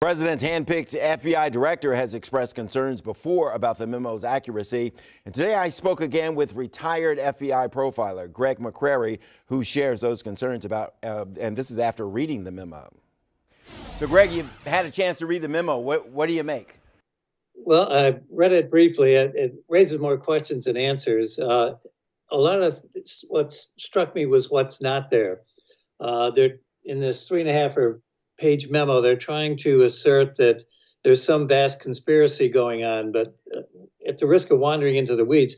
President's handpicked FBI director has expressed concerns before about the memo's accuracy. And today I spoke again with retired FBI profiler Greg McCrary, who shares those concerns about, and this is after reading the memo. So Greg, you've had a chance to read the memo. What do you make? Well, I read it briefly. It raises more questions than answers. A lot of what struck me was what's not there. They're in this 3.5 page memo, they're trying to assert that there's some vast conspiracy going on, but at the risk of wandering into the weeds,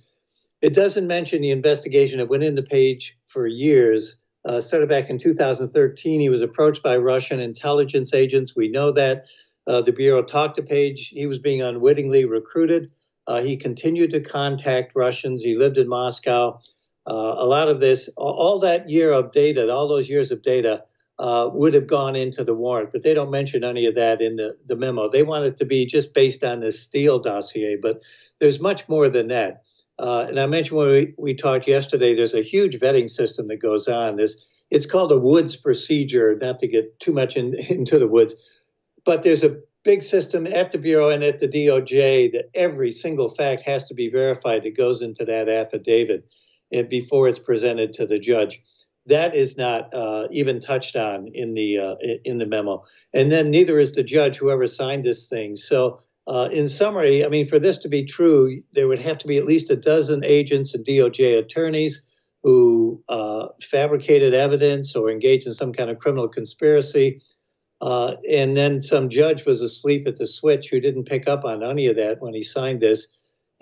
it doesn't mention the investigation that went into Page for years. Started back in 2013. He was approached by Russian intelligence agents. We know that. The Bureau talked to Page. He was being unwittingly recruited. He continued to contact Russians. He lived in Moscow. A lot of this, all that year of data, all those years of data, would have gone into the warrant, but they don't mention any of that in the memo. They want it to be just based on this Steele dossier, but there's much more than that. And I mentioned when we talked yesterday, there's a huge vetting system that goes on. It's called a Woods procedure, not to get too much into the woods, but there's a big system at the Bureau and at the DOJ that every single fact has to be verified that goes into that affidavit before it's presented to the judge. That is not even touched on in the memo. And then neither is the judge, whoever signed this thing. So in summary, I mean, for this to be true, there would have to be at least a dozen agents and DOJ attorneys who fabricated evidence or engaged in some kind of criminal conspiracy. And then some judge was asleep at the switch who didn't pick up on any of that when he signed this.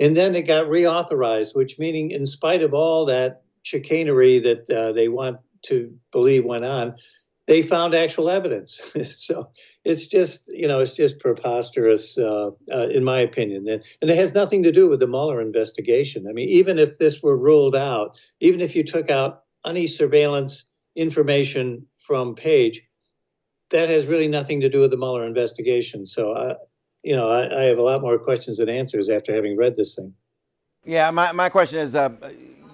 And then it got reauthorized, which meaning in spite of all that chicanery that they want to believe went on, they found actual evidence. So it's just preposterous, in my opinion. And it has nothing to do with the Mueller investigation. I mean, even if this were ruled out, even if you took out any surveillance information from Page, that has really nothing to do with the Mueller investigation. So, I have a lot more questions than answers after having read this thing. Yeah, my question is,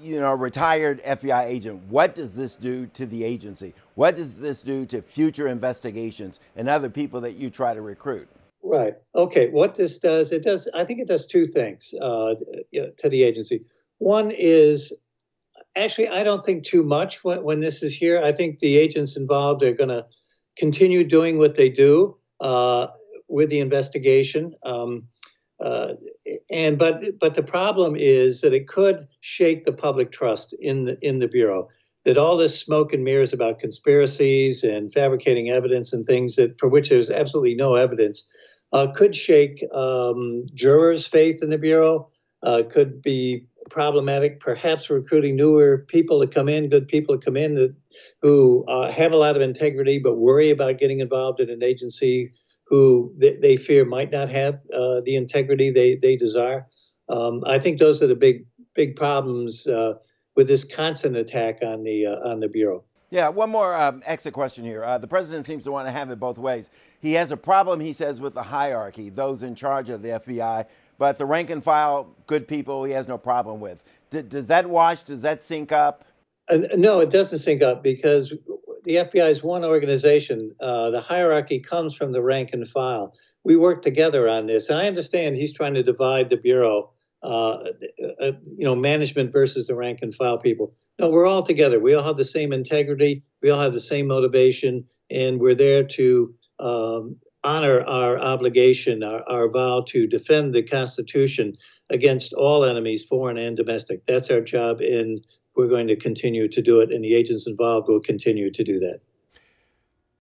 retired FBI agent, what does this do to the agency? What does this do to future investigations and other people that you try to recruit? Right. Okay. What this does, I think it does two things to the agency. One is, actually, I don't think too much when this is here. I think the agents involved are going to continue doing what they do with the investigation. But the problem is that it could shake the public trust in the Bureau. That all this smoke and mirrors about conspiracies and fabricating evidence and things for which there's absolutely no evidence could shake jurors' faith in the Bureau. Could be problematic, perhaps recruiting newer people to come in, good people to come in who have a lot of integrity but worry about getting involved in an agency who they fear might not have the integrity they desire. I think those are the big problems with this constant attack on the Bureau. Yeah, one more exit question here. The president seems to want to have it both ways. He has a problem, he says, with the hierarchy, those in charge of the FBI, but the rank and file, good people, he has no problem with. Does that wash? Does that sync up? No, it doesn't sync up because the FBI is one organization. The hierarchy comes from the rank and file. We work together on this. And I understand he's trying to divide the Bureau, management versus the rank and file people. No, we're all together. We all have the same integrity. We all have the same motivation. And we're there to honor our obligation, our vow to defend the Constitution against all enemies, foreign and domestic. That's our job, and we're going to continue to do it, and the agents involved will continue to do that.